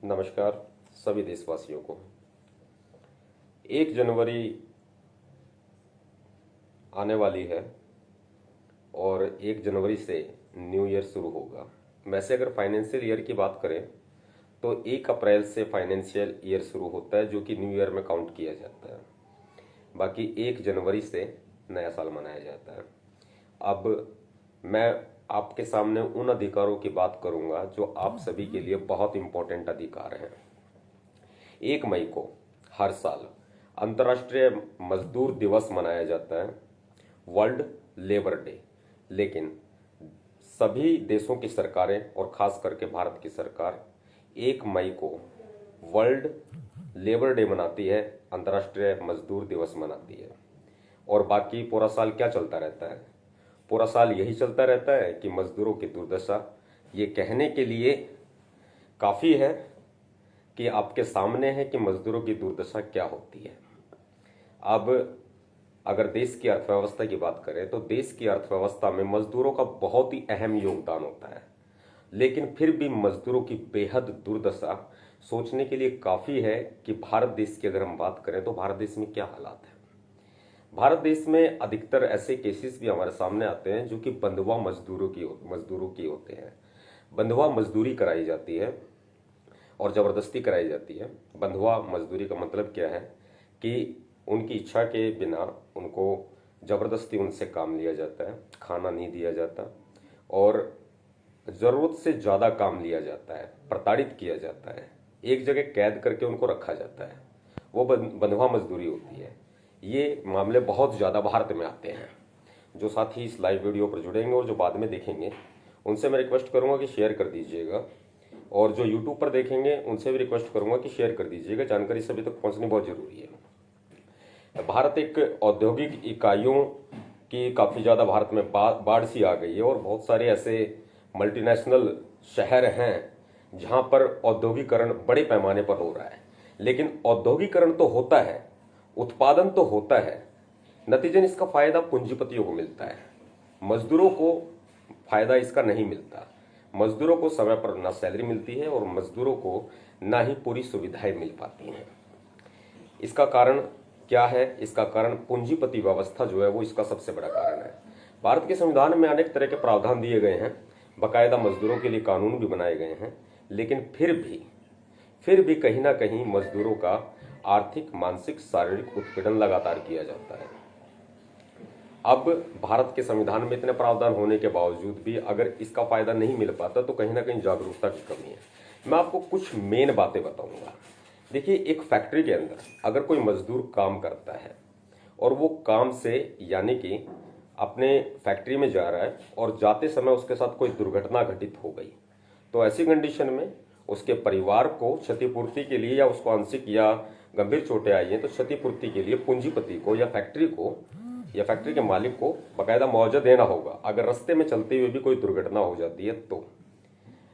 नमस्कार सभी देशवासियों को। 1 जनवरी आने वाली है और 1 जनवरी से न्यू ईयर शुरू होगा। वैसे अगर फाइनेंशियल ईयर की बात करें तो 1 अप्रैल से फाइनेंशियल ईयर शुरू होता है, जो कि न्यू ईयर में काउंट किया जाता है। बाकी 1 जनवरी से नया साल मनाया जाता है। अब मैं आपके सामने उन अधिकारों की बात करूंगा जो आप सभी के लिए बहुत इंपॉर्टेंट अधिकार हैं। 1 मई को हर साल अंतर्राष्ट्रीय मजदूर दिवस मनाया जाता है, वर्ल्ड लेबर डे। लेकिन सभी देशों की सरकारें और खास करके भारत की सरकार 1 मई को वर्ल्ड लेबर डे मनाती है, अंतर्राष्ट्रीय मजदूर दिवस मनाती है। और बाकी पूरा साल क्या चलता रहता है? पूरा साल यही चलता रहता है कि मजदूरों की दुर्दशा। ये कहने के लिए काफ़ी है कि आपके सामने है कि मजदूरों की दुर्दशा क्या होती है। अब अगर देश की अर्थव्यवस्था की बात करें तो देश की अर्थव्यवस्था में मजदूरों का बहुत ही अहम योगदान होता है, लेकिन फिर भी मजदूरों की बेहद दुर्दशा सोचने के लिए काफ़ी है कि भारत देश की अगर हम बात करें तो भारत देश में क्या हालात है। भारत देश में अधिकतर ऐसे केसेस भी हमारे सामने आते हैं जो कि बंधुआ मजदूरों की होते हैं। बंधुआ मजदूरी कराई जाती है और ज़बरदस्ती कराई जाती है। बंधुआ मजदूरी का मतलब क्या है कि उनकी इच्छा के बिना उनको ज़बरदस्ती उनसे काम लिया जाता है, खाना नहीं दिया जाता और ज़रूरत से ज़्यादा काम लिया जाता है, प्रताड़ित किया जाता है, एक जगह कैद करके उनको रखा जाता है। वो बंधुआ मजदूरी होती है। ये मामले बहुत ज़्यादा भारत में आते हैं। जो साथी इस लाइव वीडियो पर जुड़ेंगे और जो बाद में देखेंगे उनसे मैं रिक्वेस्ट करूंगा कि शेयर कर दीजिएगा, और जो यूट्यूब पर देखेंगे उनसे भी रिक्वेस्ट करूंगा कि शेयर कर दीजिएगा। जानकारी सभी तक पहुंचनी बहुत ज़रूरी है। भारत एक औद्योगिक इकाइयों की काफ़ी ज़्यादा भारत में बाढ़ सी आ गई है और बहुत सारे ऐसे मल्टीनेशनल शहर हैं जहां पर औद्योगिकरण बड़े पैमाने पर हो रहा है। लेकिन औद्योगिकरण तो होता है, उत्पादन तो होता है, नतीजन इसका फायदा पूंजीपतियों को मिलता है, मजदूरों को फायदा इसका नहीं मिलता। मजदूरों को समय पर ना सैलरी मिलती है और मजदूरों को ना ही पूरी सुविधाएं मिल पाती हैं। इसका कारण क्या है? इसका कारण पूंजीपति व्यवस्था जो है वो इसका सबसे बड़ा कारण है। भारत के संविधान में अनेक तरह के प्रावधान दिए गए हैं, बाकायदा मजदूरों के लिए कानून भी बनाए गए हैं, लेकिन फिर भी कहीं ना कहीं मजदूरों का आर्थिक, मानसिक, शारीरिक उत्पीड़न लगातार किया जाता है। अब भारत के संविधान में इतने प्रावधान होने के बावजूद भी अगर इसका फायदा नहीं मिल पाता तो कहीं ना कहीं जागरूकता की कमी है। मैं आपको कुछ मेन बातें बताऊंगा। देखिए, एक फैक्ट्री के अंदर अगर कोई मजदूर काम करता है और वो काम से यानी कि अपने फैक्ट्री में जा रहा है और जाते समय उसके साथ कोई दुर्घटना घटित हो गई, तो ऐसी कंडीशन में उसके परिवार को क्षतिपूर्ति के लिए, या उसको आंशिक या गंभीर चोटें आई हैं तो क्षतिपूर्ति के लिए पूंजीपति को या फैक्ट्री को या फैक्ट्री के मालिक को बाकायदा मुआवजा देना होगा। अगर रास्ते में चलते हुए भी कोई दुर्घटना हो जाती है तो,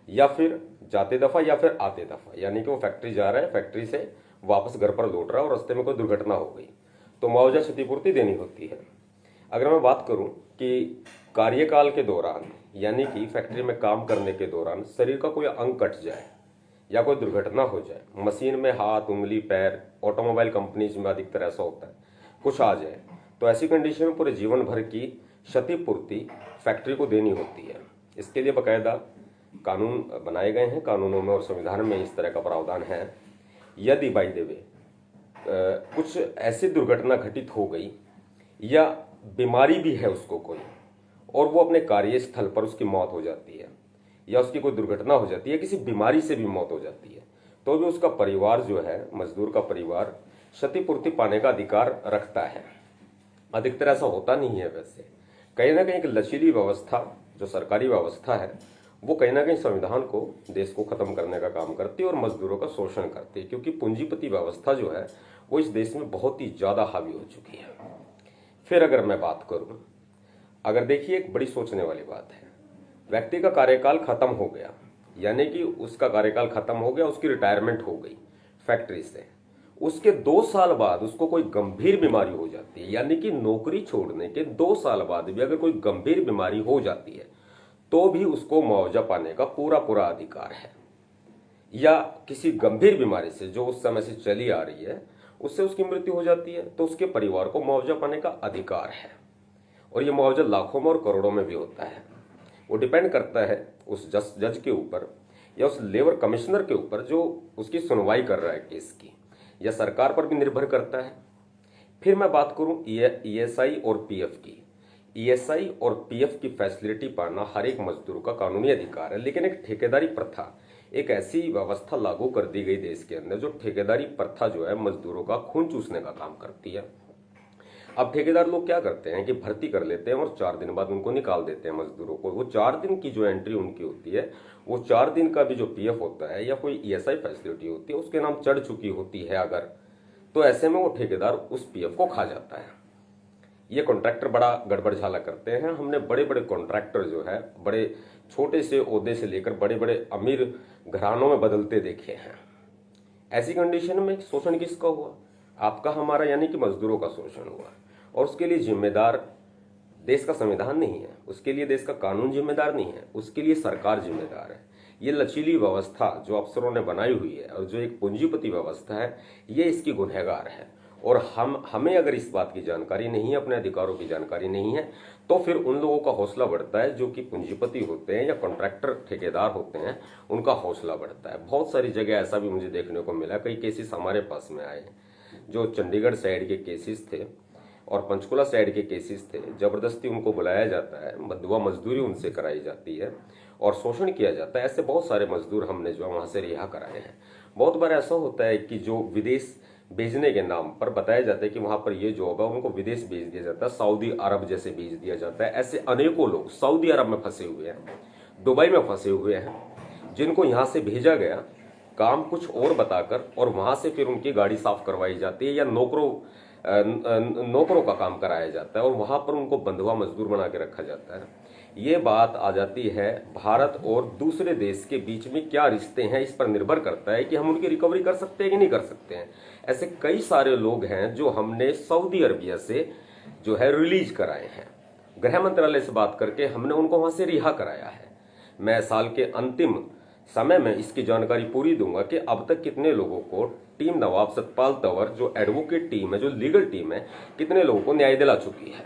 या फिर जाते दफा या फिर आते दफा, यानी कि वो फैक्ट्री जा रहा है, फैक्ट्री से वापस घर पर लौट रहा है और रास्ते में कोई दुर्घटना हो गई तो मुआवजा क्षतिपूर्ति देनी होती है। अगर मैं बात करूं कि कार्यकाल के दौरान, यानी कि फैक्ट्री में काम करने के दौरान शरीर का कोई अंग कट जाए या कोई दुर्घटना हो जाए, मशीन में हाथ, उंगली, पैर, ऑटोमोबाइल कंपनीज में अधिकतर ऐसा होता है, कुछ आ जाए, तो ऐसी कंडीशन में पूरे जीवन भर की क्षतिपूर्ति फैक्ट्री को देनी होती है। इसके लिए बाकायदा कानून बनाए गए हैं, कानूनों में और संविधान में इस तरह का प्रावधान है। यदि बाय द वे कुछ ऐसी दुर्घटना घटित हो गई या बीमारी भी है उसको कोई, और वो अपने कार्यस्थल पर उसकी मौत हो जाती है या उसकी कोई दुर्घटना हो जाती है, किसी बीमारी से भी मौत हो जाती है, तो भी उसका परिवार जो है, मजदूर का परिवार, क्षतिपूर्ति पाने का अधिकार रखता है। अधिकतर ऐसा होता नहीं है। वैसे कहीं ना कहीं एक लचीली व्यवस्था जो सरकारी व्यवस्था है वो कहीं ना कहीं संविधान को, देश को खत्म करने का काम करती है और मजदूरों का शोषण करती है, क्योंकि पूंजीपति व्यवस्था जो है वो इस देश में बहुत ही ज्यादा हावी हो चुकी है। फिर अगर मैं बात करूं, अगर देखिए, एक बड़ी सोचने वाली बात है, व्यक्ति का कार्यकाल खत्म हो गया, यानी कि उसका कार्यकाल खत्म हो गया, उसकी रिटायरमेंट हो गई फैक्ट्री से, उसके 2 साल बाद उसको कोई गंभीर बीमारी हो जाती है, यानी कि नौकरी छोड़ने के 2 साल बाद भी अगर कोई गंभीर बीमारी हो जाती है तो भी उसको मुआवजा पाने का पूरा अधिकार है। या किसी गंभीर बीमारी से जो उस समय से चली आ रही है उससे उसकी मृत्यु हो जाती है, तो उसके परिवार को मुआवजा पाने का अधिकार है। और ये मुआवजा लाखों में और करोड़ों में भी होता है। वो डिपेंड करता है उस जज के ऊपर या उस लेबर कमिश्नर के ऊपर जो उसकी सुनवाई कर रहा है केस की, या सरकार पर भी निर्भर करता है। फिर मैं बात करूं ईएसआई और पीएफ की। ईएसआई और पीएफ की फैसिलिटी पाना हर एक मजदूर का कानूनी अधिकार है, लेकिन एक ठेकेदारी प्रथा, एक ऐसी व्यवस्था लागू कर दी गई देश के अंदर जो ठेकेदारी प्रथा जो है मजदूरों का खून चूसने का काम करती है। अब ठेकेदार लोग क्या करते हैं कि भर्ती कर लेते हैं और 4 दिन बाद उनको निकाल देते हैं मजदूरों को। वो 4 दिन की जो एंट्री उनकी होती है, वो 4 दिन का भी जो पीएफ होता है या कोई ईएसआई फैसिलिटी होती है उसके नाम चढ़ चुकी होती है अगर, तो ऐसे में वो ठेकेदार उस पीएफ को खा जाता है। ये कॉन्ट्रैक्टर बड़ा गड़बड़ झाला करते हैं। हमने बड़े बड़े कॉन्ट्रैक्टर जो है बड़े छोटे से ओहदे से लेकर बड़े बड़े अमीर घरानों में बदलते देखे हैं। ऐसी कंडीशन में शोषण किसका हुआ? आपका, हमारा, यानी कि मजदूरों का शोषण हुआ। और उसके लिए जिम्मेदार देश का संविधान नहीं है, उसके लिए देश का कानून जिम्मेदार नहीं है, उसके लिए सरकार जिम्मेदार है। ये लचीली व्यवस्था जो अफसरों ने बनाई हुई है और जो एक पूंजीपति व्यवस्था है, ये इसकी गुनहगार है। और हमें अगर इस बात की जानकारी नहीं है, अपने अधिकारों की जानकारी नहीं है, तो फिर उन लोगों का हौसला बढ़ता है जो कि पूंजीपति होते हैं या कॉन्ट्रैक्टर ठेकेदार होते हैं, उनका हौसला बढ़ता है। बहुत सारी जगह ऐसा भी मुझे देखने को मिला, कई केसेस हमारे पास में आए हैं जो चंडीगढ़ साइड के केसेस थे और पंचकुला साइड के केसेस थे। जबरदस्ती उनको बुलाया जाता है, बदुआ मजदूरी उनसे कराई जाती है और शोषण किया जाता है। ऐसे बहुत सारे मजदूर हमने जो वहां से रिहा कराए हैं। बहुत बार ऐसा होता है कि जो विदेश भेजने के नाम पर बताया जाता है कि वहां पर ये जॉब है, उनको विदेश भेज दिया जाता है, सऊदी अरब जैसे भेज दिया जाता है। ऐसे अनेकों लोग सऊदी अरब में फंसे हुए हैं, दुबई में फंसे हुए हैं, जिनको यहां से भेजा गया काम कुछ और बताकर, और वहां से फिर उनकी गाड़ी साफ करवाई जाती है या नौकरों का काम कराया जाता है और वहां पर उनको बंधुआ मजदूर बना के रखा जाता है। ये बात आ जाती है भारत और दूसरे देश के बीच में क्या रिश्ते हैं, इस पर निर्भर करता है कि हम उनकी रिकवरी कर सकते हैं कि नहीं कर सकते हैं। ऐसे कई सारे लोग हैं जो हमने सऊदी अरबिया से जो है रिलीज कराए हैं, गृह मंत्रालय से बात करके हमने उनको वहां से रिहा कराया है। मैं साल के अंतिम समय में इसकी जानकारी पूरी दूंगा कि अब तक कितने लोगों को टीम नवाब सतपाल तंवर जो एडवोकेट टीम है, जो लीगल टीम है, कितने लोगों को न्याय दिला चुकी है।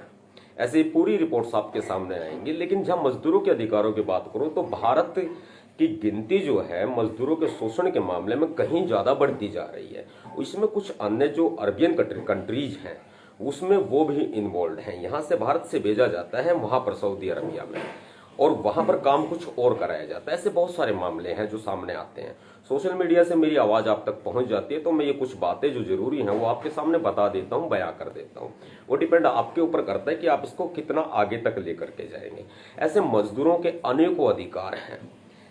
ऐसे ही पूरी रिपोर्ट्स आपके सामने आएंगी। लेकिन जब मजदूरों के अधिकारों की बात करूं तो भारत की गिनती जो है मजदूरों के शोषण के मामले में कहीं ज्यादा बढ़ती जा रही है। इसमें कुछ अन्य जो अरबियन कंट्रीज हैं उसमें वो भी इन्वॉल्व हैं। यहाँ से भारत से भेजा जाता है वहां पर सऊदी अरबिया में, और वहां पर काम कुछ और कराया जाता है। ऐसे बहुत सारे मामले हैं जो सामने आते हैं। सोशल मीडिया से मेरी आवाज आप तक पहुंच जाती है, तो मैं ये कुछ बातें जो जरूरी हैं वो आपके सामने बता देता हूं, बयां कर देता हूं। वो डिपेंड आपके ऊपर करता है कि आप इसको कितना आगे तक लेकर के जाएंगे। ऐसे मजदूरों के अनेकों अधिकार हैं।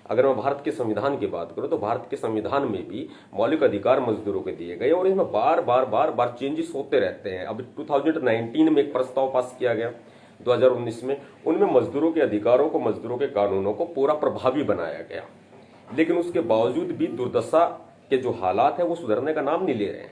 अगर मैं भारत के संविधान की बात करूं तो भारत के संविधान में भी मौलिक अधिकार मजदूरों के दिए गए और इसमें बार बार चेंजेस होते रहते हैं। अब 2019 में एक प्रस्ताव पास किया गया 2019 में, उनमें मजदूरों के अधिकारों को, मजदूरों के कानूनों को पूरा प्रभावी बनाया गया। लेकिन उसके बावजूद भी दुर्दशा के जो हालात हैं वो सुधरने का नाम नहीं ले रहे हैं।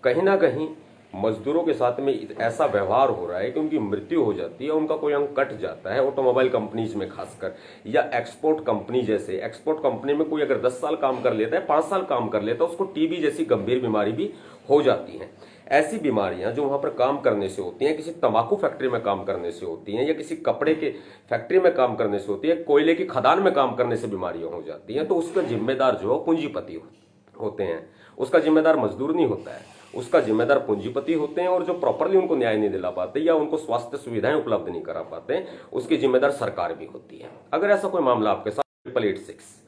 कहीं ना कहीं मजदूरों के साथ में ऐसा व्यवहार हो रहा है कि उनकी मृत्यु हो जाती है, उनका कोई अंग कट जाता है। ऑटोमोबाइल कंपनीज में खासकर, या एक्सपोर्ट कंपनी जैसे, एक्सपोर्ट कंपनी में कोई अगर 10 साल काम कर लेता है, 5 साल काम कर लेता है, उसको टीबी जैसी गंभीर बीमारी भी हो जाती है। ऐसी बीमारियां जो वहां पर काम करने से होती हैं, किसी तंबाकू फैक्ट्री में काम करने से होती हैं, या किसी कपड़े के फैक्ट्री में काम करने से होती है, कोयले की खदान में काम करने से बीमारियां हो जाती हैं, तो उसका जिम्मेदार जो है पूंजीपति होते हैं। उसका जिम्मेदार मजदूर नहीं होता है, उसका जिम्मेदार पूंजीपति होते हैं। और जो प्रॉपरली उनको न्याय नहीं दिला पाते या उनको स्वास्थ्य सुविधाएं उपलब्ध नहीं करा पाते, उसकी जिम्मेदार सरकार भी होती है। अगर ऐसा कोई मामला आपके साथ 888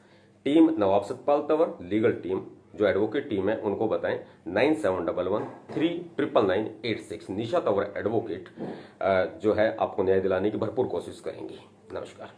टीम नवाब सतपाल तंवर लीगल टीम जो एडवोकेट टीम है उनको बताएं 9711399986। निशा तंवर एडवोकेट जो है आपको न्याय दिलाने की भरपूर कोशिश करेंगी। नमस्कार।